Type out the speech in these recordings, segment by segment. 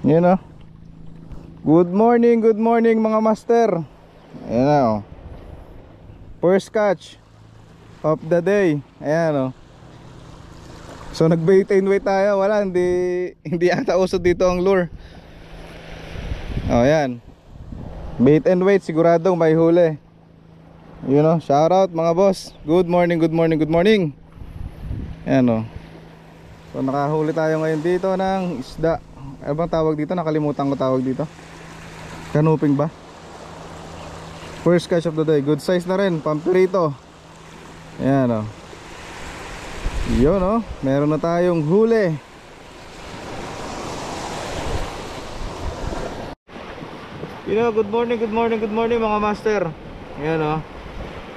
You know. Good morning mga master. Ayan na oh. First catch of the day. Ayan oh. So nag-bait and wait tayo. Wala, hindi ata uso dito ang lure. Oh, ayan. Bait and wait, siguradong may huli. You know, shout out mga boss. Good morning. Ayan oh. So nakahuli tayo ngayon dito ng isda. Ano bang tawag dito? Nakalimutan ko tawag dito. Kanuping ba? First catch of the day. Good size na rin, pampirito. Ayan o. Yun o, meron na tayong huli. You know, good morning mga master. Ayan o.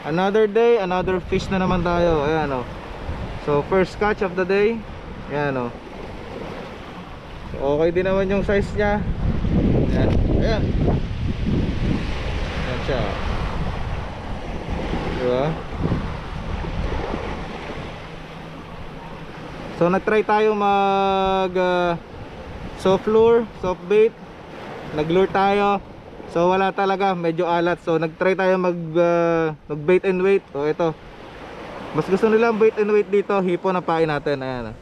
Another day, another fish na naman tayo. Ayan o. So first catch of the day. Ayan o. Okay din naman yung size nya. Ayan. Ayan. Ayan siya. Diba? So nag-try tayo mag soft lure, soft bait. Nag-lure tayo. So wala talaga, medyo alat. So nag-try tayo mag bait and wait. So ito. Mas gusto nila bait and wait dito. Hipo na pain natin. Ayan.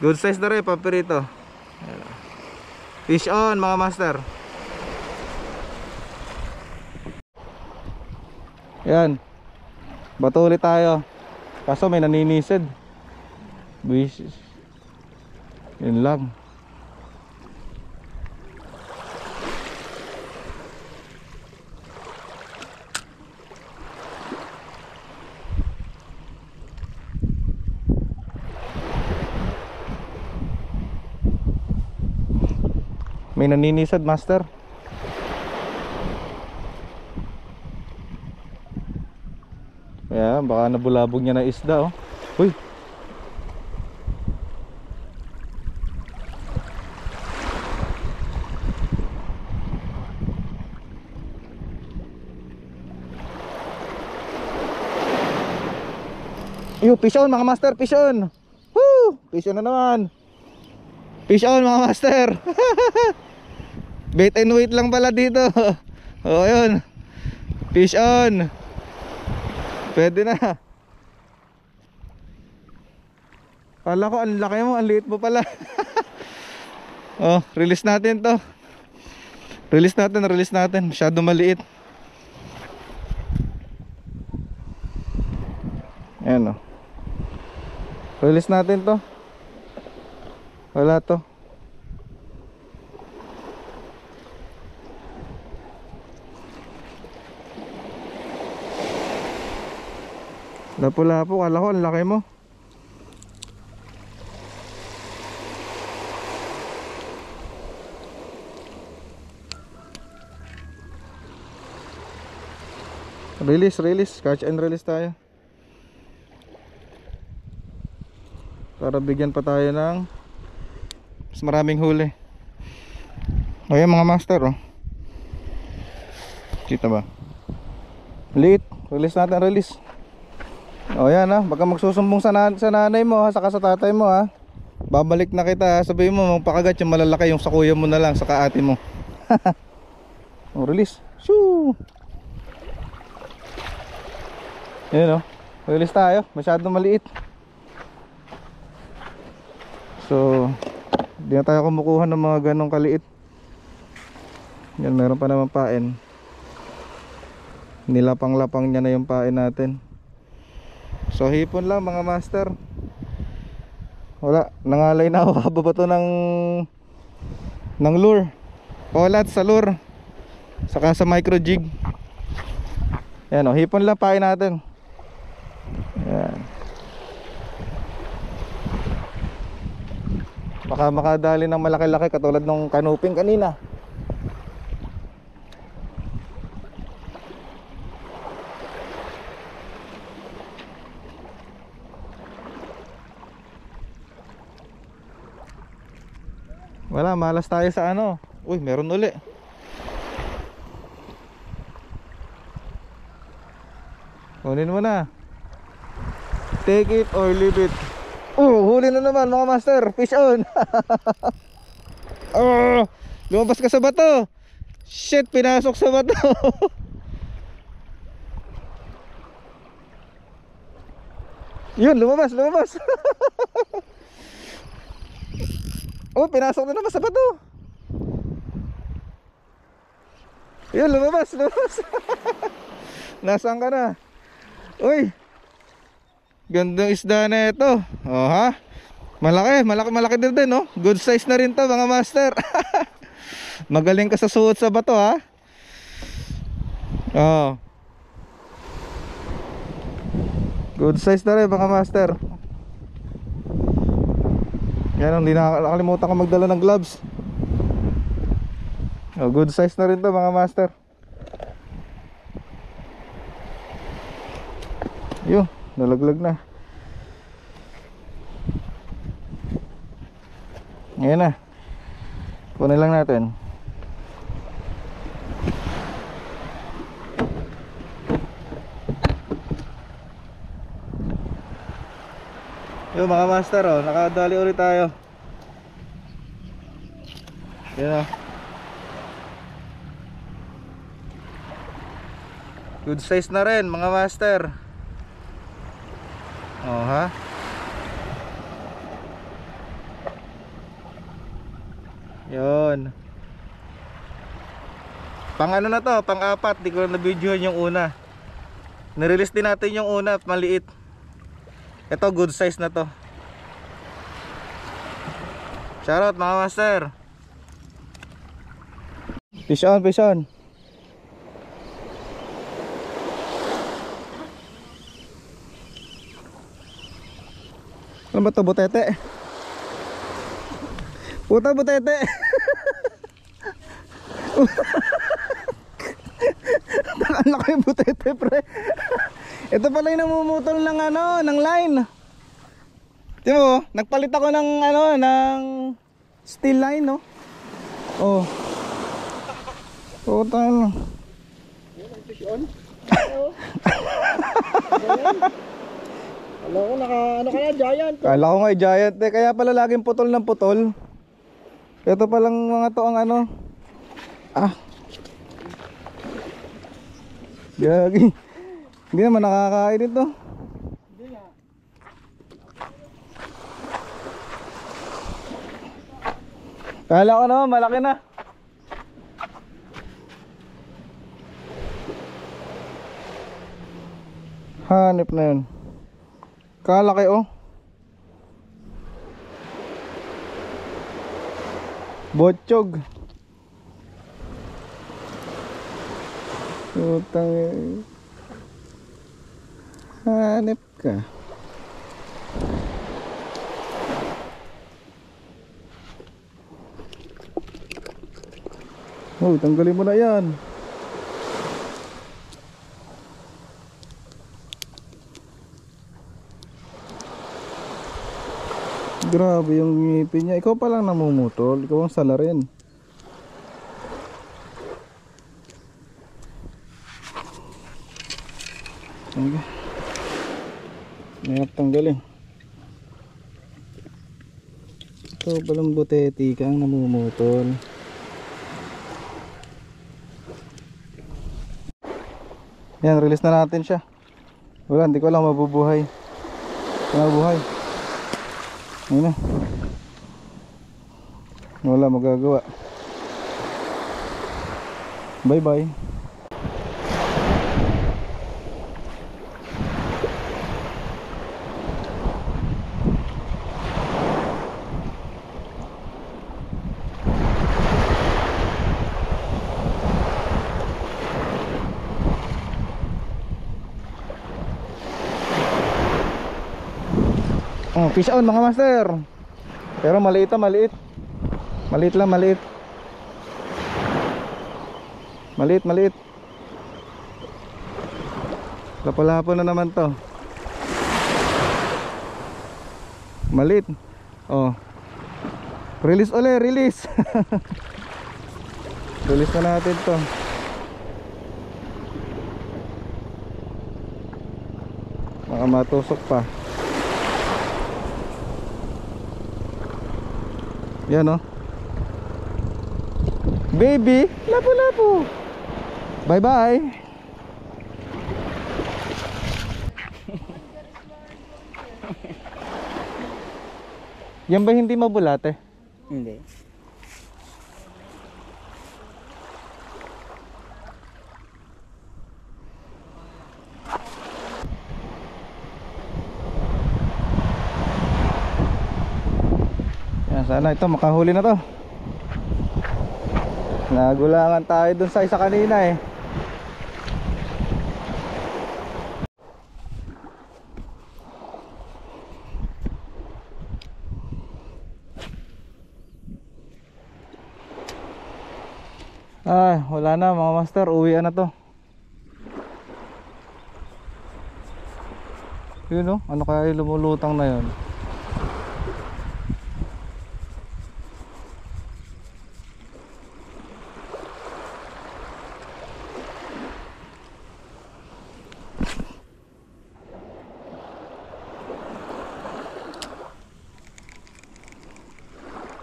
Good size na rin, pampirito. Fish on mga master. Yan. Bato ulit tayo. Kaso may naninisid. Bisis. Yun lang. May naninisad master. Ayan, baka nabulabog niya na isda oh. Uy. Yo, fish on mga master, fish on. Woo! Fish on na naman. Fish on mga master. Bait and wait lang pala dito. Oh, yun. Fish on. Pwede na. Kala ko ang laki mo, ang liit mo pala. Oh, release natin to. Release natin. Masyado maliit. Ayan oh. Release natin to. Wala to. Lapo-lapo, kala ko ang laki mo. Release, catch and release tayo. Para bigyan pa tayo ng mas maraming huli. Ayan mga master oh. Kita ba? Liit, release natin, release. O yan ha, baka magsusumbong sa nanay mo ha, saka sa tatay mo ha. Babalik na kita ha, sabihin mo magpakagat yung malalaki, yung sa kuya mo na lang, saka ate mo. O release. Shoo! Yan o, release tayo, masyadong maliit. So di na tayo kumukuha ng mga ganong kaliit. Yan, meron pa naman pain. Nilapang-lapang niya na yung pain natin. So hipon lang mga master. Wala, nangalay na ako kababato ng lure. Olat sa lure, saka sa micro jig. Yan o, hipon lang pain natin. Yan. Baka makadali ng malaki-laki katulad ng kanuping kanina. Wala, malas tayo sa ano. Uy, meron uli. Kunin mo na. Take it or leave it. Oh, huli na naman mga master. Fish on. Oh, lumabas ka sa bato. Shit, pinasok sa bato. Yun, lumabas. Oh, pinasok na naman sa bato. Yun, lumabas. Nasaan ka na? Uy, gandang isda na ito. Oh ha? Malaki din no? Good size na rin to mga master. Magaling ka sa suot sa bato ha. Oh. Good size na rin mga master. Yan, hindi nakalimutan ko magdala ng gloves. Oh, good size na rin to mga master. Yun, nalaglag na. Ngayon na. Kunin lang natin. Yo mga master, oh, nakadali ulit tayo. Yan, oh. Good size na rin mga master. Oh ha. Yun. Pang ano na to, pang apat. Di ko na videohan yung una. Nirelease din natin yung una, maliit. Ito good size na to. Shoutout mga master. Fish on. Ano ba to, butete? Puta, butete. Ang laki yung butete, pre. Ito pala yung namumutol ng ano, ng line. Di mo, nagpalit ako ng ano, ng steel line, no? Oh. Puta ano. Fish on? Alam ko ano ka na, giant. Kala ko nga giant eh, kaya pala laging putol ng putol. Ito palang mga to ang ano. Ah. Gagi. Hindi naman nakakain ito. Hindi nga. Kala ko naman malaki na. Hanip na yun. Kalaki oh. Botchog. Utang eh. Hanip ka. Oh, tanggalin mo na yan. Grabe yung ngipin niya. Ikaw pa lang namumutol. Ikaw ang sala rin. Okay. Mayroon tanggalin. Ito palang buteti ka ang namumutol. Yan, release na natin siya. Wala, hindi ko lang mabubuhay. Mabuhay. Ayun na. Wala magagawa. Bye bye. Oh, fish on mga master. Pero maliit na maliit. Maliit lang, maliit. Maliit. Lapo-lapo na naman to. Maliit. Oh. Release ulit, release. Release na natin to. Baka matusok pa. Yan oh. Baby, lapu-lapu. Bye-bye. Yan ba hindi mabulate? Hindi. Yan, sana ito makahuli na to. Nagulangan tayo dun sa isa kanina eh. Ay, wala na mga master, uwian na to. Yun no, ano kaya yung lumulutang na yun?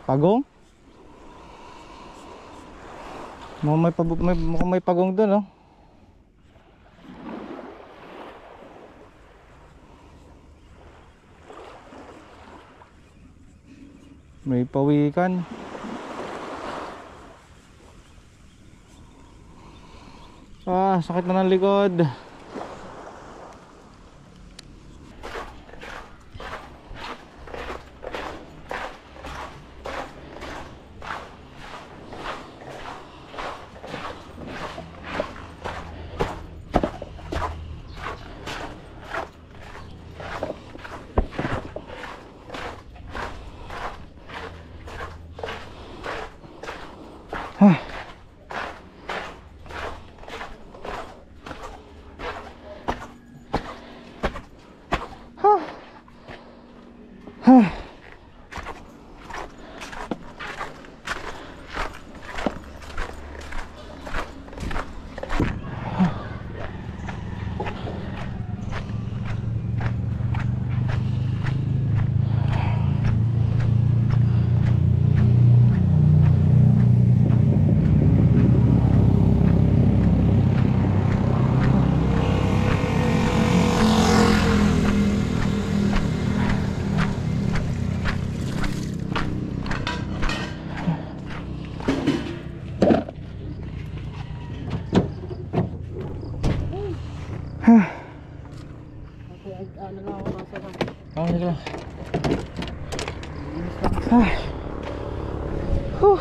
Pagong? Mukhang may pagong doon, oh. May pawikan. Ah, sakit na ng likod. Ano lang ako nasa lang. Oh, sige lang. Ay. Huh.